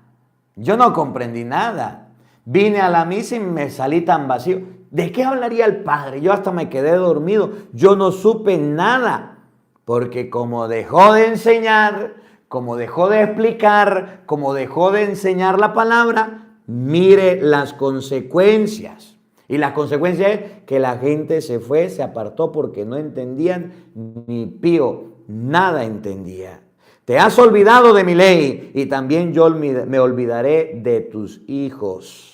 yo no comprendí nada. Vine a la misa y me salí tan vacío. ¿De qué hablaría el padre? Yo hasta me quedé dormido. Yo no supe nada. Porque como dejó de enseñar, como dejó de explicar, como dejó de enseñar la palabra, mire las consecuencias. Y la consecuencia es que la gente se fue, se apartó porque no entendían ni pío, nada entendía. Te has olvidado de mi ley y también yo me olvidaré de tus hijos.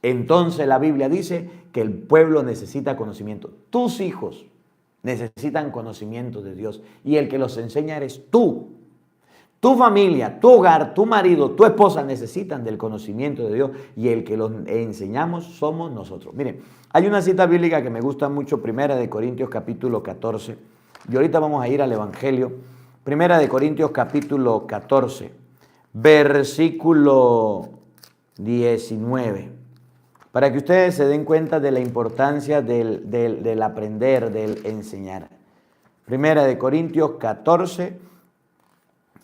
Entonces la Biblia dice que el pueblo necesita conocimiento. Tus hijos necesitan conocimiento de Dios y el que los enseña eres tú. Tu familia, tu hogar, tu marido, tu esposa necesitan del conocimiento de Dios y el que los enseñamos somos nosotros. Miren, hay una cita bíblica que me gusta mucho, 1 Corintios capítulo 14, y ahorita vamos a ir al Evangelio. 1 Corintios capítulo 14, versículo 19. Para que ustedes se den cuenta de la importancia del aprender, del enseñar. 1 Corintios 14,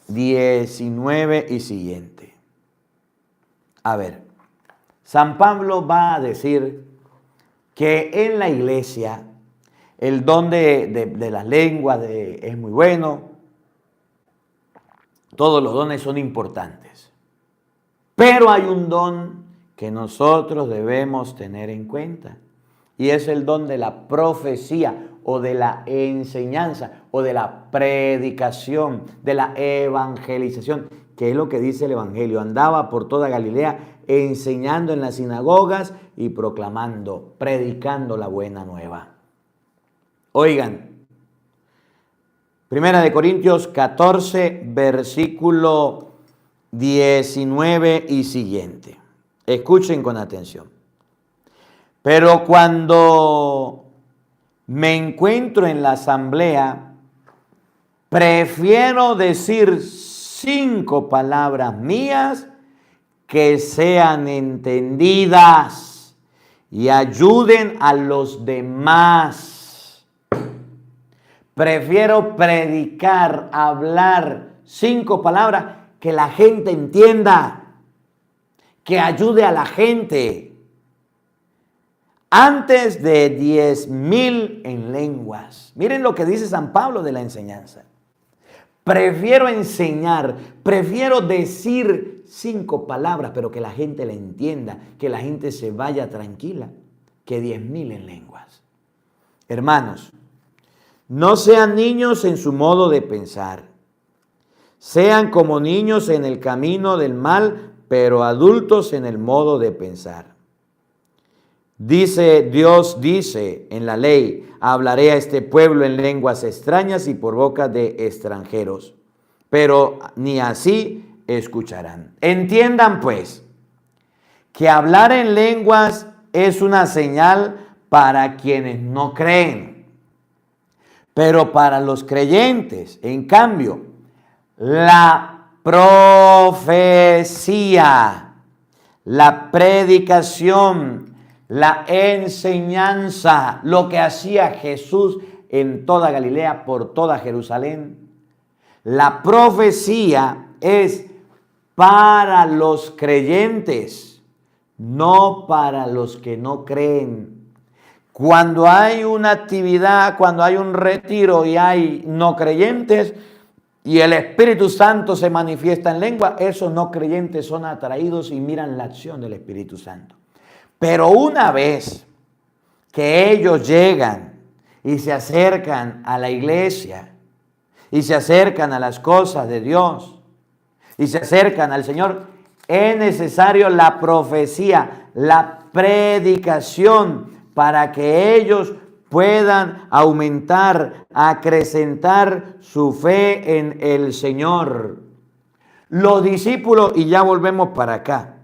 19 y siguiente. A ver, San Pablo va a decir que en la iglesia el don de las lenguas es muy bueno. Todos los dones son importantes. Pero hay un don que nosotros debemos tener en cuenta. Y es el don de la profecía o de la enseñanza o de la predicación, de la evangelización, que es lo que dice el Evangelio. Andaba por toda Galilea enseñando en las sinagogas y proclamando, predicando la buena nueva. Oigan, Primera de Corintios 14, versículo 19 y siguiente. Escuchen con atención. Pero cuando me encuentro en la asamblea, prefiero decir 5 palabras mías que sean entendidas y ayuden a los demás. Prefiero predicar, hablar 5 palabras que la gente entienda, que ayude a la gente, antes de 10,000 en lenguas. Miren lo que dice San Pablo de la enseñanza. Prefiero enseñar, prefiero decir 5 palabras, pero que la gente la entienda, que la gente se vaya tranquila, que 10,000 en lenguas. Hermanos, no sean niños en su modo de pensar. Sean como niños en el camino del mal, pero adultos en el modo de pensar. Dios dice en la ley, hablaré a este pueblo en lenguas extrañas y por boca de extranjeros, pero ni así escucharán. Entiendan pues que hablar en lenguas es una señal para quienes no creen, pero para los creyentes, en cambio, la profecía, la predicación, la enseñanza, lo que hacía Jesús en toda Galilea, por toda Jerusalén. La profecía es para los creyentes, no para los que no creen. Cuando hay una actividad, cuando hay un retiro y hay no creyentes y el Espíritu Santo se manifiesta en lengua, esos no creyentes son atraídos y miran la acción del Espíritu Santo. Pero una vez que ellos llegan y se acercan a la iglesia y se acercan a las cosas de Dios y se acercan al Señor, es necesario la profecía, la predicación para que ellos puedan aumentar, acrecentar su fe en el Señor. Los discípulos, y ya volvemos para acá.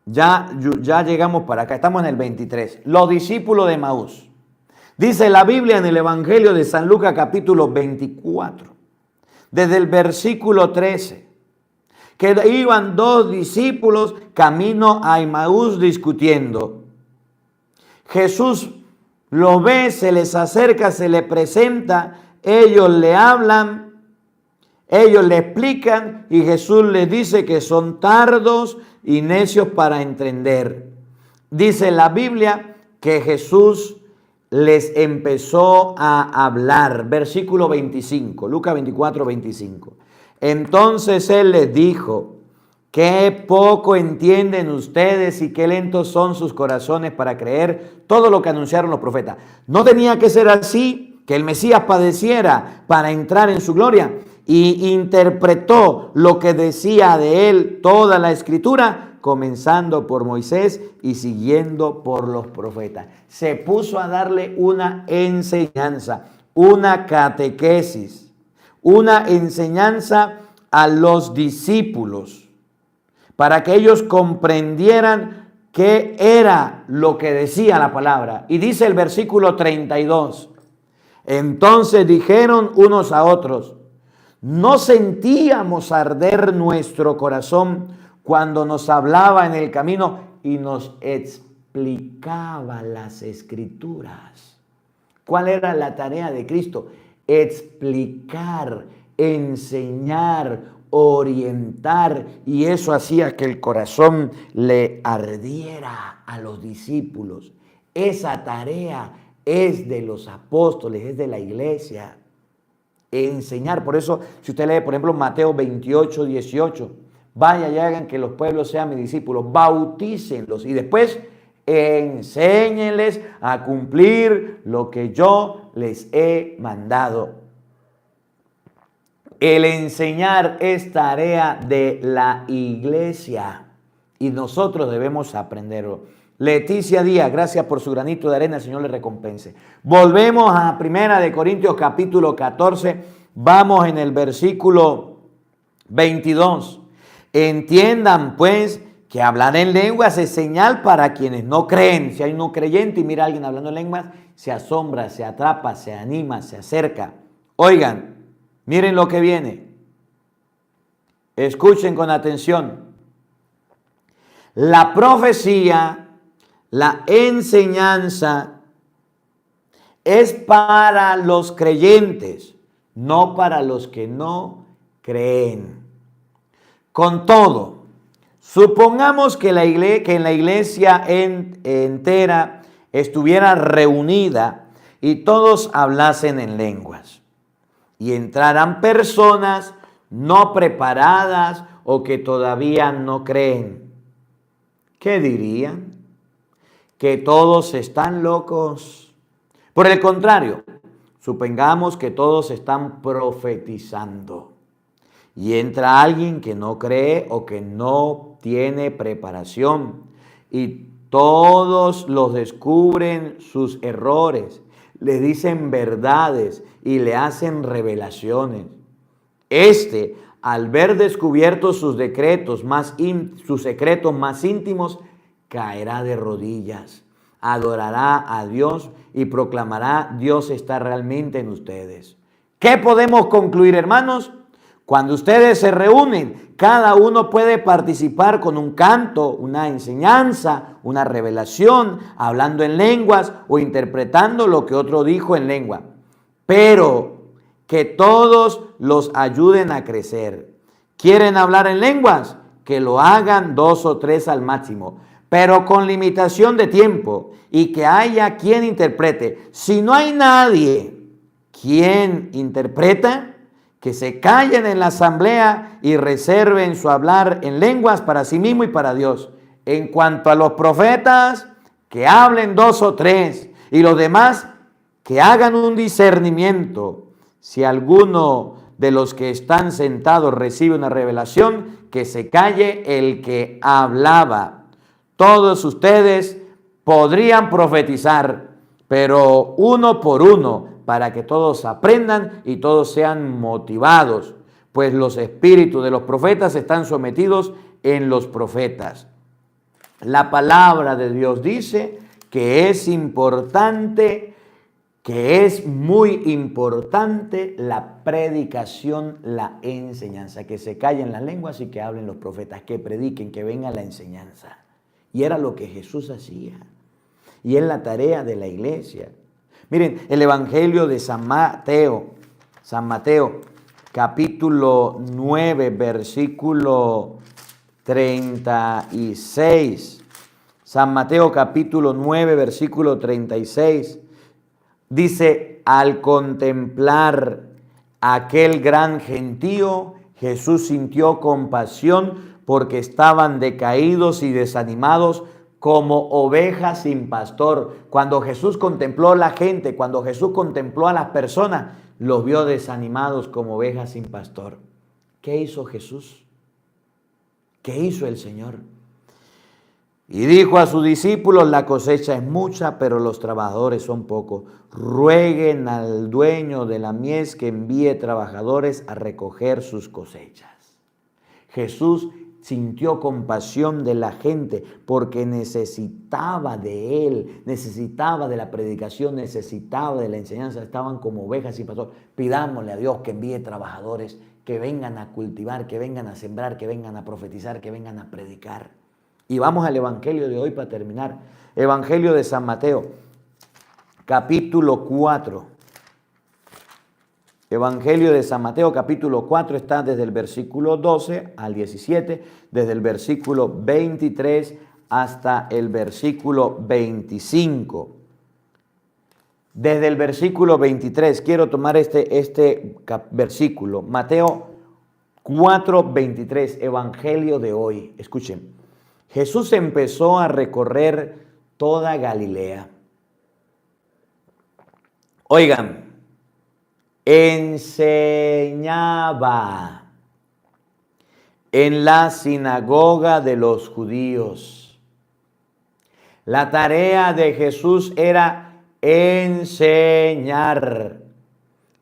Ya llegamos para acá, estamos en el 23. Los discípulos de Emaús. Dice la Biblia en el Evangelio de San Lucas capítulo 24, desde el versículo 13, que iban 2 discípulos camino a Emaús discutiendo. Jesús los ve, se les acerca, se les presenta, ellos le hablan, ellos le explican y Jesús les dice que son tardos y necios para entender. Dice la Biblia que Jesús les empezó a hablar. Versículo 25, Lucas 24, 25. Entonces Él les dijo, qué poco entienden ustedes y qué lentos son sus corazones para creer todo lo que anunciaron los profetas. No tenía que ser así, que el Mesías padeciera para entrar en su gloria. Y interpretó lo que decía de él toda la escritura, comenzando por Moisés y siguiendo por los profetas. Se puso a darle una enseñanza, una catequesis, una enseñanza a los discípulos, para que ellos comprendieran qué era lo que decía la palabra. Y dice el versículo 32, entonces dijeron unos a otros, ¿no sentíamos arder nuestro corazón cuando nos hablaba en el camino y nos explicaba las escrituras? ¿Cuál era la tarea de Cristo? Explicar, enseñar, orientar, y eso hacía que el corazón le ardiera a los discípulos. Esa tarea es de los apóstoles, es de la iglesia. Enseñar. Por eso, si usted lee, por ejemplo, Mateo 28, 18, vaya y hagan que los pueblos sean mis discípulos, bautícenlos y después enséñenles a cumplir lo que yo les he mandado. El enseñar es tarea de la iglesia y nosotros debemos aprenderlo. Leticia Díaz, gracias por su granito de arena, el Señor le recompense. Volvemos a 1 Corintios capítulo 14, vamos en el versículo 22. Entiendan pues que hablar en lenguas es señal para quienes no creen. Si hay un no creyente y mira a alguien hablando en lenguas, se asombra, se atrapa, se anima, se acerca. Oigan, miren lo que viene. Escuchen con atención. La profecía, la enseñanza es para los creyentes, no para los que no creen. Con todo, supongamos que en la iglesia entera estuviera reunida y todos hablasen en lenguas y entraran personas no preparadas o que todavía no creen. ¿Qué dirían? ¿Que todos están locos? Por el contrario, supongamos que todos están profetizando y entra alguien que no cree o que no tiene preparación y todos los descubren sus errores, le dicen verdades y le hacen revelaciones. Al ver descubiertos sus sus secretos más íntimos, caerá de rodillas, adorará a Dios y proclamará: Dios está realmente en ustedes. ¿Qué podemos concluir, hermanos? Cuando ustedes se reúnen, cada uno puede participar con un canto, una enseñanza, una revelación, hablando en lenguas o interpretando lo que otro dijo en lengua. Pero que todos los ayuden a crecer. ¿Quieren hablar en lenguas? Que lo hagan 2 o 3 al máximo, pero con limitación de tiempo y que haya quien interprete. Si no hay nadie quien interpreta, que se callen en la asamblea y reserven su hablar en lenguas para sí mismo y para Dios. En cuanto a los profetas, que hablen 2 o 3 y los demás que hagan un discernimiento. Si alguno de los que están sentados recibe una revelación, que se calle el que hablaba. Todos ustedes podrían profetizar, pero uno por uno, para que todos aprendan y todos sean motivados, pues los espíritus de los profetas están sometidos en los profetas. La palabra de Dios dice que es importante, que es muy importante la predicación, la enseñanza, que se callen las lenguas y que hablen los profetas, que prediquen, que venga la enseñanza. Y era lo que Jesús hacía. Y es la tarea de la iglesia. Miren, el Evangelio de San Mateo, capítulo 9, versículo 36. San Mateo, capítulo 9, versículo 36. Dice: al contemplar aquel gran gentío, Jesús sintió compasión porque estaban decaídos y desanimados como ovejas sin pastor. Cuando Jesús contempló a la gente, cuando Jesús contempló a las personas, los vio desanimados como ovejas sin pastor. ¿Qué hizo Jesús? ¿Qué hizo el Señor? Y dijo a sus discípulos: la cosecha es mucha, pero los trabajadores son pocos. Rueguen al dueño de la mies que envíe trabajadores a recoger sus cosechas. Jesús sintió compasión de la gente porque necesitaba de él, necesitaba de la predicación, necesitaba de la enseñanza. Estaban como ovejas sin pastor. Pidámosle a Dios que envíe trabajadores que vengan a cultivar, que vengan a sembrar, que vengan a profetizar, que vengan a predicar. Y vamos al Evangelio de hoy para terminar. Evangelio de San Mateo, capítulo 4. Evangelio de San Mateo, capítulo 4, está desde el versículo 12 al 17, desde el versículo 23 hasta el versículo 25. Desde el versículo 23, quiero tomar este versículo, Mateo 4, 23, Evangelio de hoy. Escuchen. Jesús empezó a recorrer toda Galilea. Oigan, enseñaba en la sinagoga de los judíos, La tarea de Jesús era enseñar.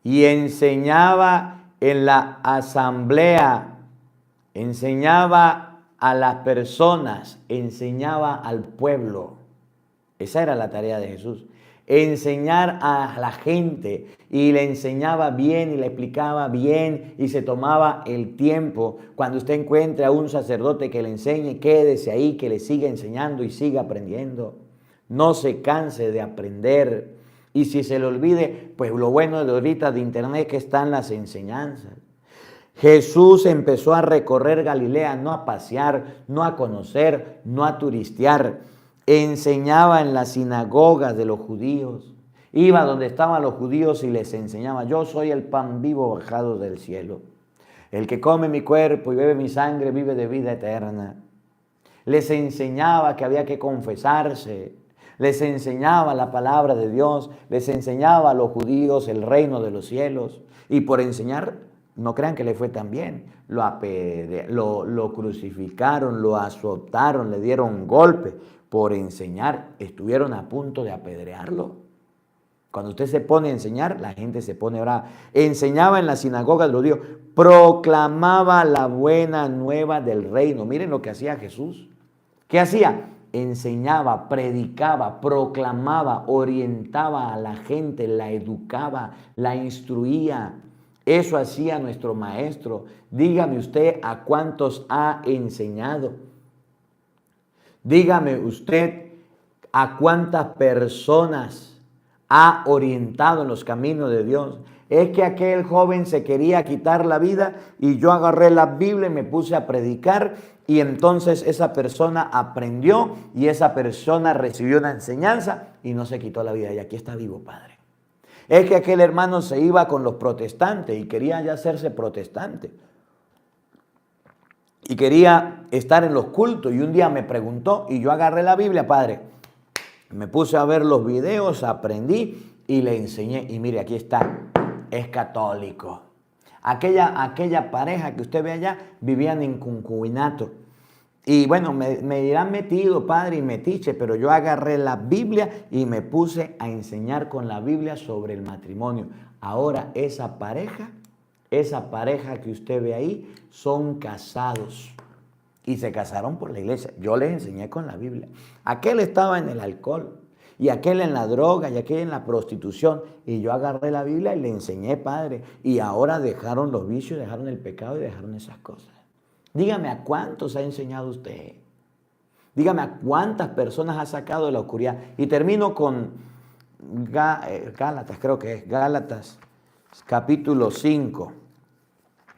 Y enseñaba en la asamblea, enseñaba a las personas, enseñaba al pueblo. Esa era la tarea de Jesús. Enseñar a la gente, y le enseñaba bien y le explicaba bien y se tomaba el tiempo. Cuando usted encuentre a un sacerdote que le enseñe, quédese ahí, que le siga enseñando y siga aprendiendo. No se canse de aprender. Y si se le olvide, pues lo bueno de ahorita de internet es que están las enseñanzas. Jesús empezó a recorrer Galilea, no a pasear, no a conocer, no a turistear. Enseñaba en las sinagogas de los judíos. Iba donde estaban los judíos y les enseñaba: yo soy el pan vivo bajado del cielo. El que come mi cuerpo y bebe mi sangre vive de vida eterna. Les enseñaba que había que confesarse. Les enseñaba la palabra de Dios. Les enseñaba a los judíos el reino de los cielos. Y por enseñar, no crean que le fue tan bien. Lo crucificaron, lo azotaron, le dieron golpe. Por enseñar, estuvieron a punto de apedrearlo. Cuando usted se pone a enseñar, la gente se pone brava. Enseñaba en la sinagoga de los judíos, proclamaba la buena nueva del reino. Miren lo que hacía Jesús. ¿Qué hacía? Enseñaba, predicaba, proclamaba, orientaba a la gente, la educaba, la instruía. Eso hacía nuestro maestro. Dígame usted a cuántos ha enseñado. Dígame usted a cuántas personas ha orientado en los caminos de Dios. Es que aquel joven se quería quitar la vida y yo agarré la Biblia y me puse a predicar, y entonces esa persona aprendió y esa persona recibió una enseñanza y no se quitó la vida, y aquí está vivo, Padre. Es que aquel hermano se iba con los protestantes y quería ya hacerse protestante. Y quería estar en los cultos, y un día me preguntó y yo agarré la Biblia, Padre. Me puse a ver los videos, aprendí y le enseñé. Y mire, aquí está, es católico. Aquella pareja que usted ve allá vivían en concubinato. Y bueno, me dirán metido, padre, y metiche, pero yo agarré la Biblia y me puse a enseñar con la Biblia sobre el matrimonio. Ahora esa pareja que usted ve ahí, son casados. Y se casaron por la iglesia. Yo les enseñé con la Biblia. Aquel estaba en el alcohol, y aquel en la droga, y aquel en la prostitución. Y yo agarré la Biblia y le enseñé, Padre. Y ahora dejaron los vicios, dejaron el pecado y dejaron esas cosas. Dígame a cuántos ha enseñado usted. Dígame a cuántas personas ha sacado de la oscuridad. Y termino con Gálatas, creo que es Gálatas, capítulo 5,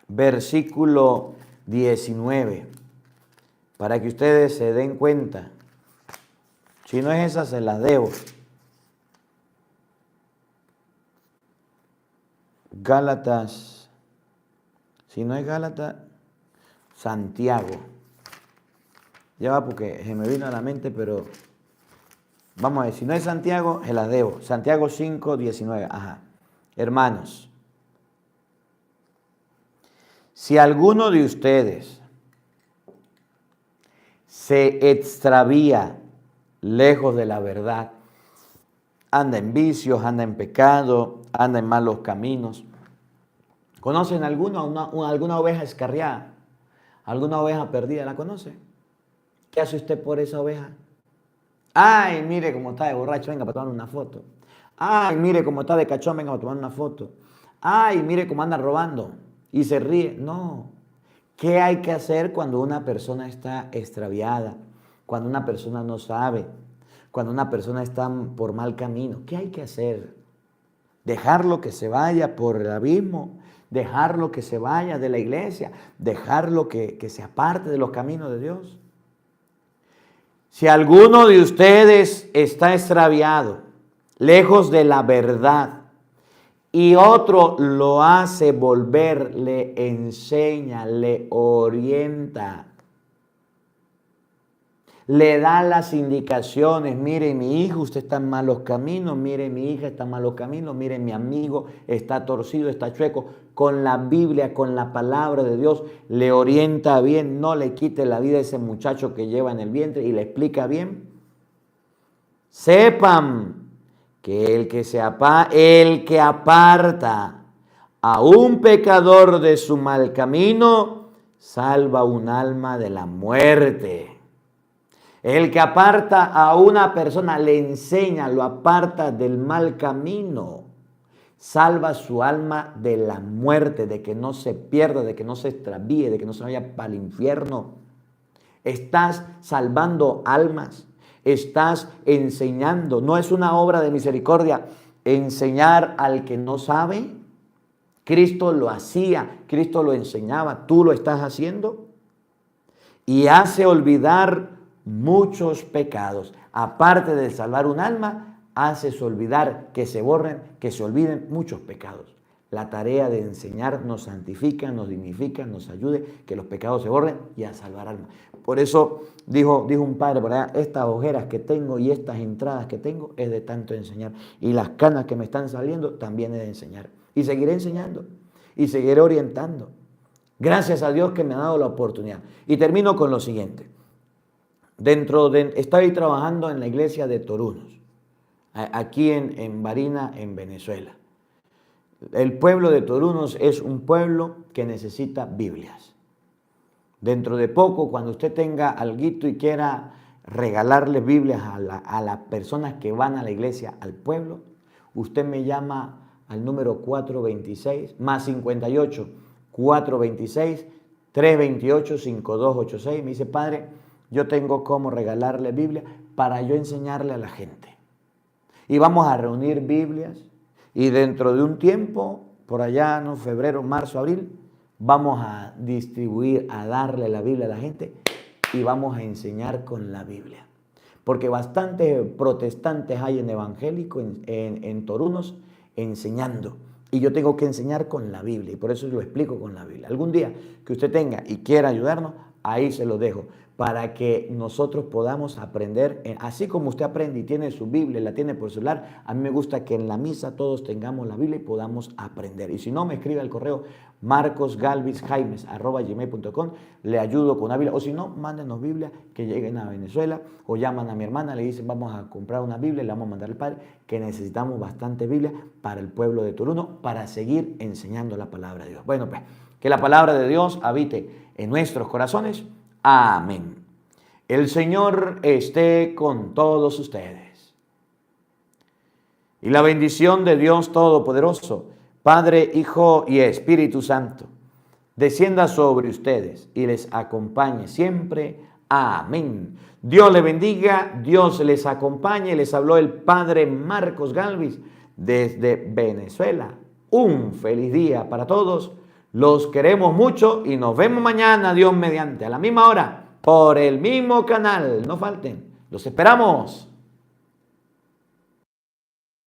versículo 19. Para que ustedes se den cuenta. Si no es esa, se las debo. Gálatas. Si no es Gálatas, Santiago. Ya va, porque se me vino a la mente, pero vamos a ver. Si no es Santiago, se las debo. Santiago 5, 19. Ajá. Hermanos, si alguno de ustedes se extravía lejos de la verdad, anda en vicios, anda en pecado, anda en malos caminos. ¿Conocen alguna oveja escarriada? ¿Alguna oveja perdida? ¿La conoce? ¿Qué hace usted por esa oveja? Ay, mire cómo está de borracho, venga para tomar una foto. Ay, mire cómo está de cachón, venga para tomar una foto. Ay, mire cómo anda robando y se ríe. No. ¿Qué hay que hacer cuando una persona está extraviada? Cuando una persona no sabe, cuando una persona está por mal camino. ¿Qué hay que hacer? Dejarlo que se vaya por el abismo, dejarlo que se vaya de la iglesia, dejarlo que se aparte de los caminos de Dios. Si alguno de ustedes está extraviado, lejos de la verdad, y otro lo hace volver, le enseña, le orienta, le da las indicaciones: mire mi hijo, usted está en malos caminos, mire mi hija está en malos caminos, mire mi amigo está torcido, está chueco. Con la Biblia, con la palabra de Dios, le orienta bien, no le quite la vida a ese muchacho que lleva en el vientre, y le explica bien. Sepan que el que aparta a un pecador de su mal camino, salva un alma de la muerte. El que aparta a una persona, le enseña, lo aparta del mal camino, salva su alma de la muerte, de que no se pierda, de que no se extravíe, de que no se vaya para el infierno. Estás salvando almas, estás enseñando. No es una obra de misericordia enseñar al que no sabe. Cristo lo hacía, Cristo lo enseñaba, tú lo estás haciendo y hace olvidar muchos pecados. Aparte de salvar un alma, haces olvidar, que se borren, que se olviden muchos pecados. La tarea de enseñar nos santifica, nos dignifica, nos ayude, que los pecados se borren y a salvar almas. Por eso dijo un padre por allá, estas ojeras que tengo y estas entradas que tengo es de tanto enseñar. Y las canas que me están saliendo también es de enseñar. Y seguiré enseñando y seguiré orientando. Gracias a Dios que me ha dado la oportunidad. Y termino con lo siguiente. Estoy trabajando en la iglesia de Torunos, aquí en Barina, en Venezuela. El pueblo de Torunos es un pueblo que necesita Biblias. Dentro de poco, cuando usted tenga alguito y quiera regalarle Biblias a las personas que van a la iglesia, al pueblo, usted me llama al número 426, más 58, 426, 328, 5286. Me dice, padre, yo tengo cómo regalarle Biblia para yo enseñarle a la gente. Y vamos a reunir Biblias y dentro de un tiempo, por allá, ¿no? Febrero, marzo, abril, vamos a distribuir, a darle la Biblia a la gente y vamos a enseñar con la Biblia. Porque bastantes protestantes hay en evangélico, en Torunos, enseñando. Y yo tengo que enseñar con la Biblia y por eso lo explico con la Biblia. Algún día que usted tenga y quiera ayudarnos, ahí se lo dejo, para que nosotros podamos aprender, así como usted aprende y tiene su Biblia, la tiene por celular, a mí me gusta que en la misa todos tengamos la Biblia y podamos aprender. Y si no, me escribe al correo marcosgalvizjaimes@gmail.com, le ayudo con una Biblia, o si no, mándenos Biblia que lleguen a Venezuela, o llaman a mi hermana, le dicen vamos a comprar una Biblia, le vamos a mandar al padre, que necesitamos bastante Biblia para el pueblo de Toruno, para seguir enseñando la palabra de Dios. Bueno, pues, que la palabra de Dios habite en nuestros corazones. Amén. El Señor esté con todos ustedes. Y la bendición de Dios Todopoderoso, Padre, Hijo y Espíritu Santo, descienda sobre ustedes y les acompañe siempre. Amén. Dios les bendiga, Dios les acompañe. Les habló el Padre Marcos Galvis desde Venezuela. Un feliz día para todos. Los queremos mucho y nos vemos mañana, Dios mediante, a la misma hora, por el mismo canal. No falten, los esperamos.